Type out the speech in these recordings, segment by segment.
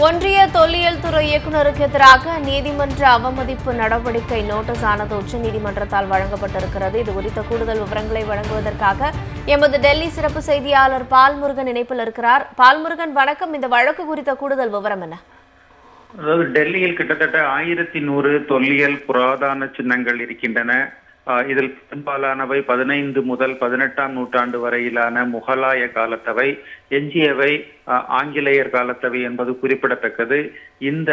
ஒன்றிய தொல்லியல் துறை இயக்குநருக்கு எதிராக நீதிமன்ற அவமதிப்பு நடவடிக்கை நோட்டீஸ் ஆனது உச்சநீதிமன்றத்தால் வழங்கப்பட்டிருக்கிறது. இது குறித்த கூடுதல் விவரங்களை வழங்குவதற்காக எமது டெல்லி சிறப்பு செய்தியாளர் பால்முருகன் இணைப்பில் இருக்கிறார். பால்முருகன், வணக்கம். இந்த வழக்கு குறித்த கூடுதல் விவரம் என்ன? அதாவது டெல்லியில் கிட்டத்தட்ட 1100 தொல்லியல் புராதன சின்னங்கள் இருக்கின்றன. இதில் பெரும்பாலானவை 15 முதல் 18ஆம் நூற்றாண்டு வரையிலான முகலாய காலத்தவை, எஞ்சியவை ஆங்கிலேயர் காலத்தவை என்பது குறிப்பிடத்தக்கது. இந்த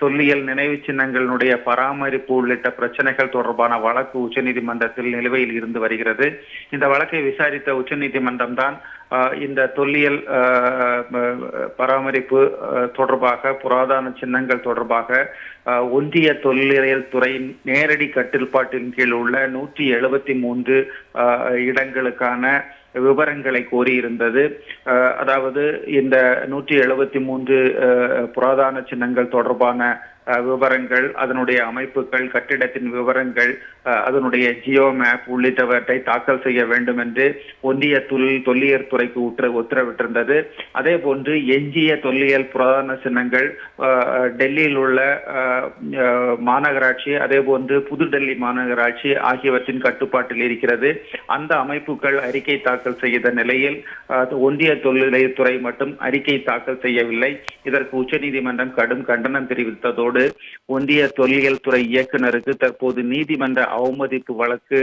தொல்லியல் நினைவு சின்னங்களுடைய பராமரிப்பு உள்ளிட்ட பிரச்சனைகள் தொடர்பான வழக்கு உச்சநீதிமன்றத்தில் நிலுவையில் இருந்து வருகிறது. இந்த வழக்கை விசாரித்த உச்சநீதிமன்றம் தான் இந்த தொல்லியல் பராமரிப்பு தொடர்பாக, புராதன சின்னங்கள் தொடர்பாக ஒன்றிய தொல்லியல் துறையின் நேரடி கட்டுப்பாட்டின் கீழ் உள்ள 173 இடங்களுக்கான விவரங்களை கோரியிருந்தது. அதாவது இந்த 173 புராதன சின்னங்கள் தொடர்பான விவரங்கள், அதனுடைய அமைப்புகள், கட்டிடத்தின் விவரங்கள், அதனுடைய ஜியோ மேப் உள்ளிட்டவற்றை தாக்கல் செய்ய வேண்டும் என்று ஒன்றிய தொல்லியல் துறைக்கு உத்தரவிட்டிருந்தது. அதே போன்று எஞ்சிய தொல்லியல் புராதன சின்னங்கள் டெல்லியில் உள்ள மாநகராட்சி, அதே போன்று புதுடெல்லி மாநகராட்சி ஆகியவற்றின் கட்டுப்பாட்டில் இருக்கிறது. அந்த அமைப்புகள் அறிக்கை தாக்கல் செய்த நிலையில் ஒன்றிய தொல்லியல் துறை மட்டும் அறிக்கை தாக்கல் செய்யவில்லை. இதற்கு உச்சநீதிமன்றம் கடும் கண்டனம் தெரிவித்ததோடு ஒன்றிய தொல்லியல் துறை இயக்குநருக்கு தற்போது நீதிமன்ற அவமதிப்பு வழக்கு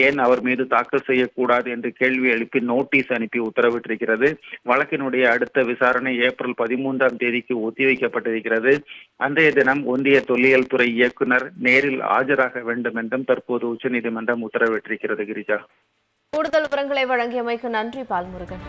ஏன் அவர் மீது தாக்கல் செய்யக்கூடாது என்று கேள்வி எழுப்பி நோட்டீஸ் அனுப்பி உத்தரவிட்டிருக்கிறது. வழக்கினுடைய அடுத்த விசாரணை ஏப்ரல் 13ஆம் தேதிக்கு ஒத்திவைக்கப்பட்டிருக்கிறது. அன்றைய தினம் ஒன்றிய தொல்லியல் துறை இயக்குனர் நேரில் ஆஜராக வேண்டும் என்றும் தற்போது உச்சநீதிமன்றம் உத்தரவிட்டிருக்கிறது. கிரிஜா, கூடுதல் விவரங்களை வழங்கியமைக்கு நன்றி பால்முருகன்.